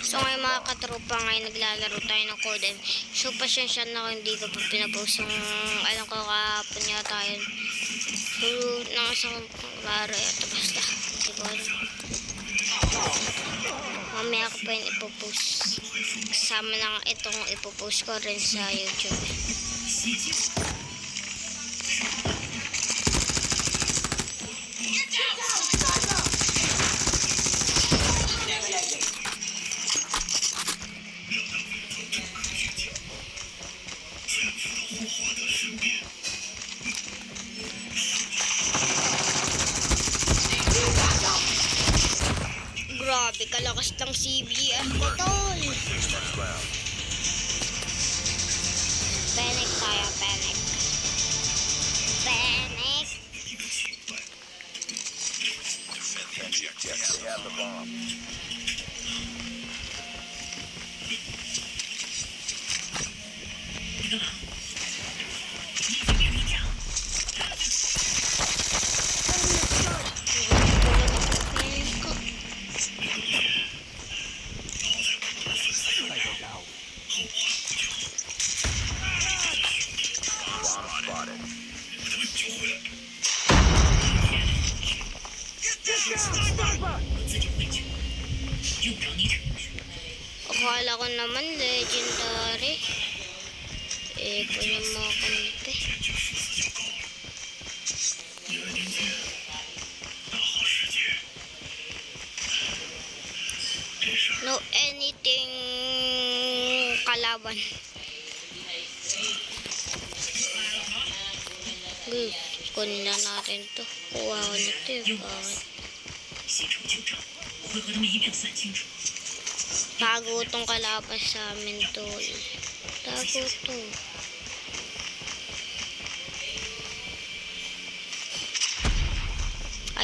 So ngayon mga katropa, ngayon naglalaro tayo ng Code. So pasensya na kung hindi ko pa pinapost yung alam ko kahapon yata yun. So nakasang laro yata basta. Hindi ko alam. Mamaya ko pa yun ipopost. Kasama lang itong ipopost ko rin sa YouTube. Grabe, kalakas ng CBS ko tol. Panic tayo, panic. Panic. Akala ko naman legendary. Kunin mo kampi. No anything kalaban. Kunin na natin to. Kuha ko nito yung bakit. Tago tong kalaban sa amin tol. Tago to.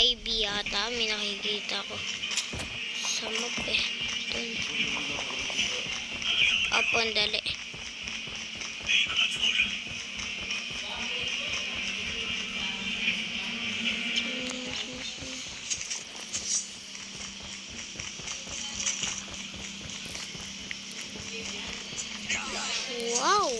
IB yata. May nakikita ko. Sa map eh. Dun. Upon dali. Wow!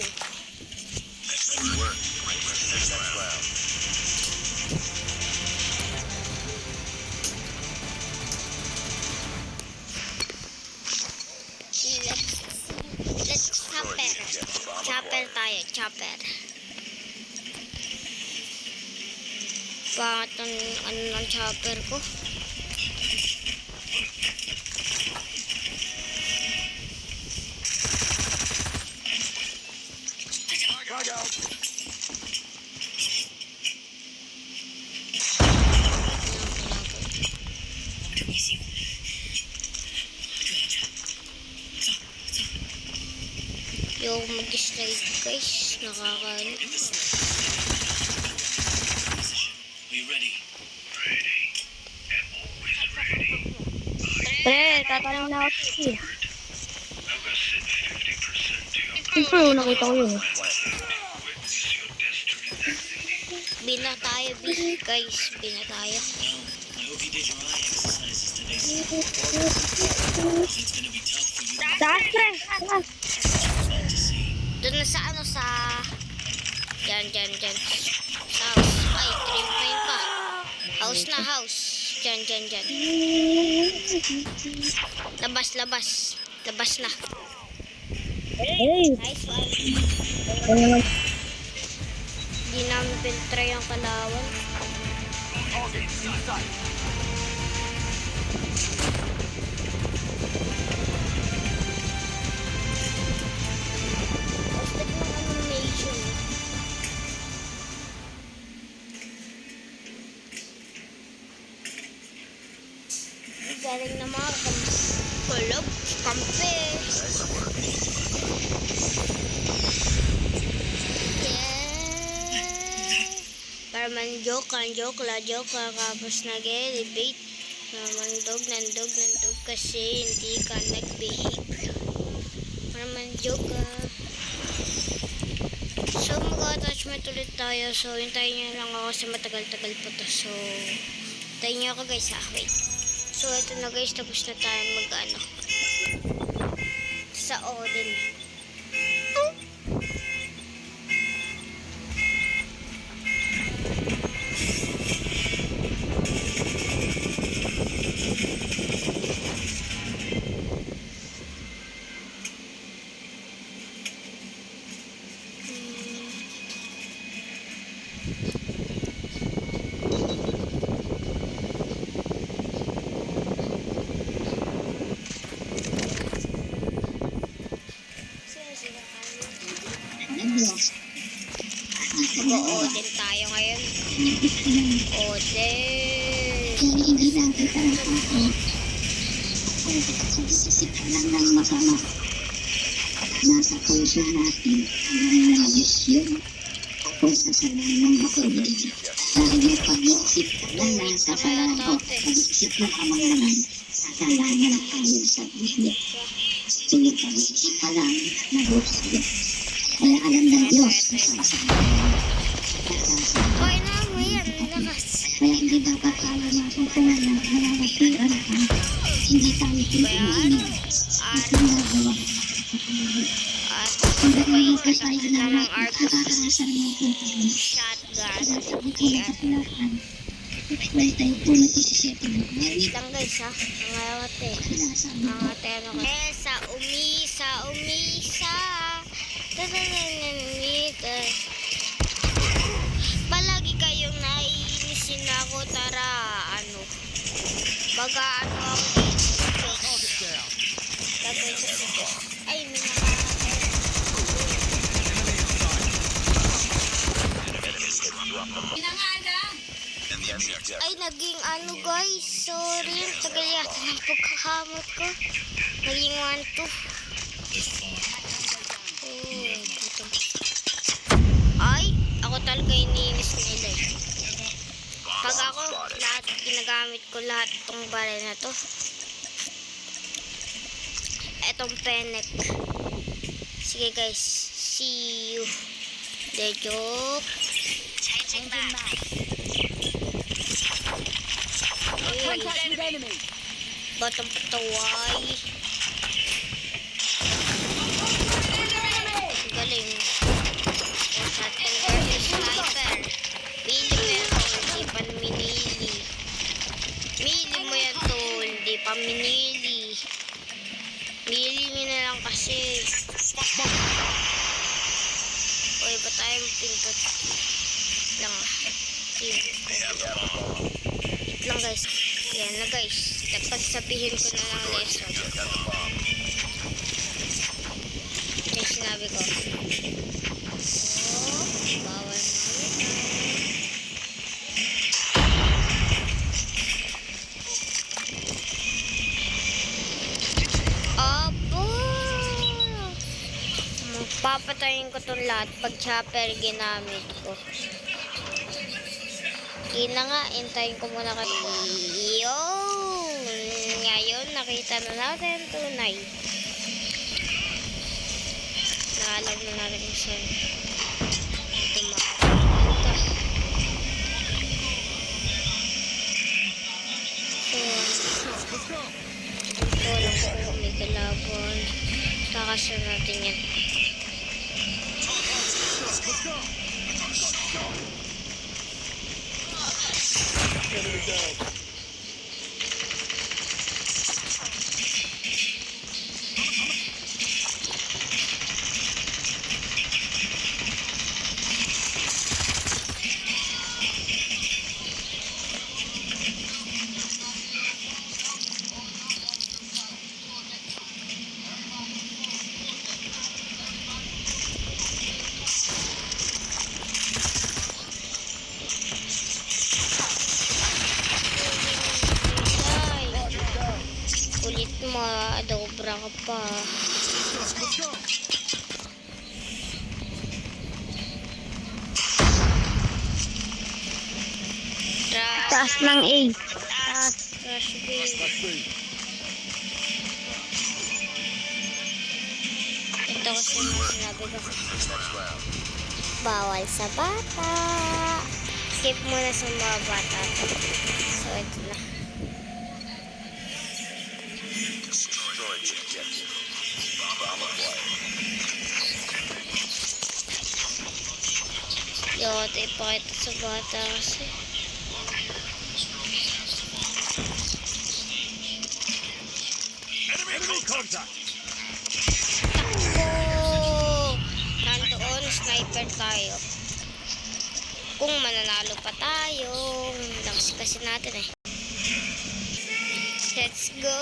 Let's chopper. Chopper tayo, chopper. Bakit ano ng chopper ko? Yung mag-slide guys, nakakano. Pre, tatanong na ako siya. Siyempre, nakita ko yun. Bina tayo, guys. Bina tayo. Taas, pre! Taas! Doon na sa ano, sa... Diyan. Sa house. Ay, trim pa yun pa. House na house. Diyan. Labas na. Hey! Nice one. Ano naman? Di namin filtra yung kalawan. Basta yung animation. Galing na mga kulog, kampe. Parang joke lang kapos nag-elevate. Nandog kasi hindi ka nag-behave. Parang joke So mag-attachment ulit tayo. So hintayin nyo lang ako kasi matagal-tagal pa to. So hintayin nyo ako guys ha. Wait. So ito na guys, tapos na tayo mag-ano. sa Odin. Mag-Odin tayo ngayon. Odin. Hindi natin talaga isisipan lang ng masama. Nasa puso natin ang nais yun. Kung sasalanan ako din. Dahil yung pag-iisip ka na nasa parang ko, pag-iisip mo ka naman, sasalanan tayo sa Biblia. Tuloy pag-iisip pa lang, nag-usip. Kaya alam ng Diyos na sa masama. Hoy na mo yan, lakas. Kaya hindi dapat tayo masusungan ng malalapitan ka. Hindi tayo pinagmamit. At nagawa. At Kung may gano'n ka tayo kita na ng arcus nakakarasan mo kung tayo. shotgun. Kaya kasalakan. Well, tayo po nag-isisip ng Wait lang guys ha. Ang awate. sinasabi Ang ko. awate ano ko. Umisa. Tatananamita. Palagi kayong naiinisin ako. Tara, ano. Baga ano ako dito. Gagawin ko dito. Ay, may mga... Ay, naging ano guys, sorry, ang tagal yata ng pagkakamot ko. Naging 1-2. Oh, gutom. Ay, ako talaga iniinis nila eh. Pag ako, lahat, ginagamit ko lahat itong baril na to. Etong Fennec. Sige guys, see you. The joke. Changing back. Contact with enemy. Bottom taway. Galing. O shotgun versus sniper. Pili pero hindi pa minili. Mili mo yan tol, hindi pa minili. Mili mo na lang kasi. Uy, ba tayo pintot? Lang. Wait lang guys. Yan na guys. Pagsabihin ko na lang lesson. Yung sinabi ko. Oh, bawal na. Opo! Papatayin ko itong lahat pag chopper ginamit ko. Hindi na nga, intayin ko muna kayo. Yun! Ngayon, nakita na natin tunay. Naalam na natin kung saan ito makapunta. So, dito lang po may kalaban. Takasan natin yan. Kulit mo, dobra ka pa. Taas ng A. Taas. Rush B. Ito kasi yung sinabi ko. Bawal sa bata. Skip muna sa mga bata. So, ito na. Di ako ito ipakita sa bata kasi. Enemy contact. Takbo! Nandoon, sniper tayo. Kung mananalo pa tayo, lakas kasi natin eh. Let's go!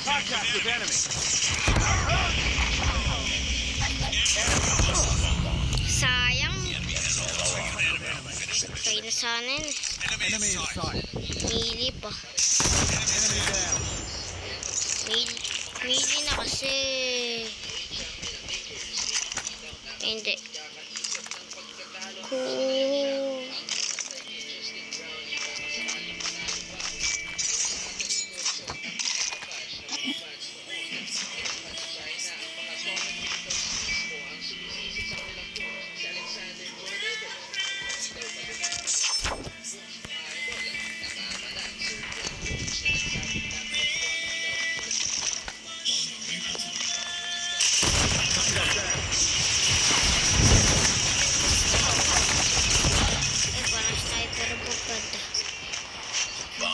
Contact with enemy. Sayang. Kaya na sana yun. Enemy inside. Mili pa. Enemy down. Mili na kasi. Hindi. Cool. Parang sniper bukad.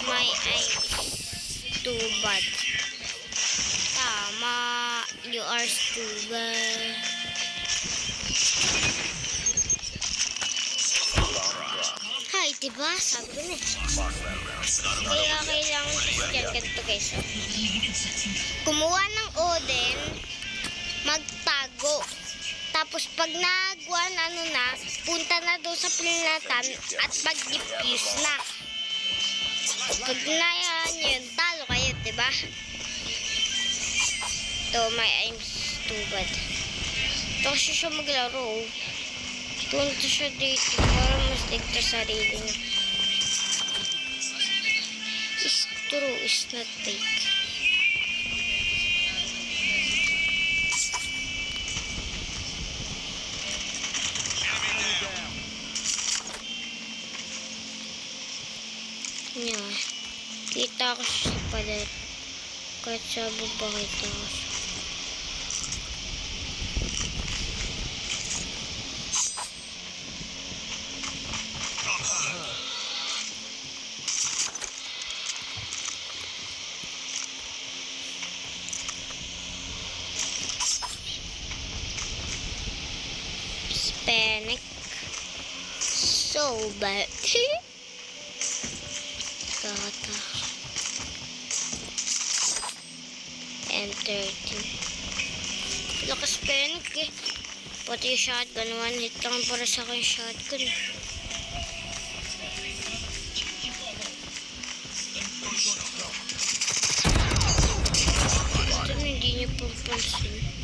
My eyes too bad. Tama. You are stupid. Hay, diba? Sabi ko na. Kaya kailangan kasi dyan ganito guys. Kumuha ng Odin, magtago. Tapos pag nagwan, punta na doon sa planatan at mag-diffuse na. Pag na yun, talo kayo, diba? Ito, my aim's too bad. Ito kasi siya maglaro. Punta siya dito para mas ligtas sarili niya. Is true, is not fake. Nya, kita ko siya sa pader. Kahit sa baba kita ko siya. Hispanic. So bad. Gata. And 13. Lakas Hispanic eh. Pati yung shotgun. One hit lang para sa akin shotgun. Ito na hindi niyo papansin.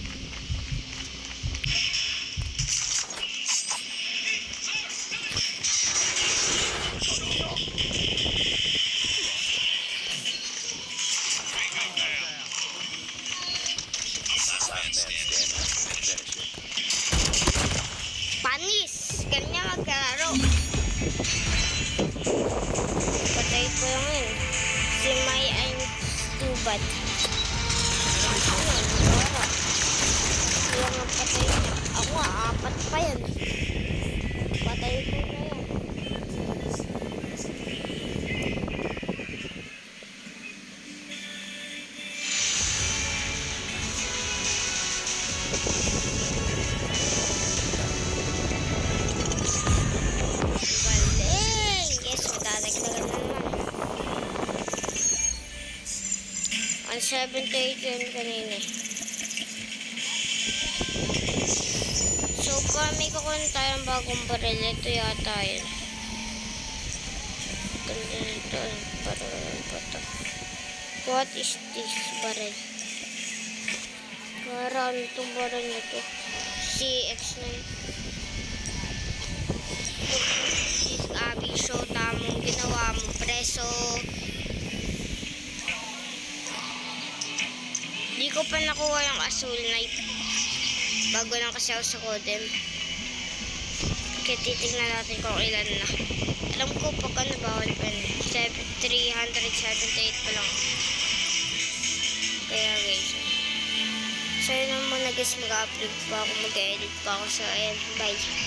Panis! Ganyan magkalaro. Patay ko lang yun. Si May I'm too bad. Kaya nga patay. Ako nga, 4 pa yan. Patay ko na yan. Galing! Yes, madadagdagan na naman. 178 yun kanina. So, may kukunin tayong bagong baril. Ito yata yun. Ganda nito. Parang. What is this baril? Parang itong baril nito. CX9. Abi, show tamong ginawa mo preso. Di ko pa nakuha yung Azul Knight. Bago lang kasi ako sa Codem. Kaya titignan natin kung ilan na. Alam ko pag ano bawal pa na. 378 pa lang. Kaya guys. So yun naman muna guys, mag-upload pa ako, mag-edit pa ako. So ayan, bye.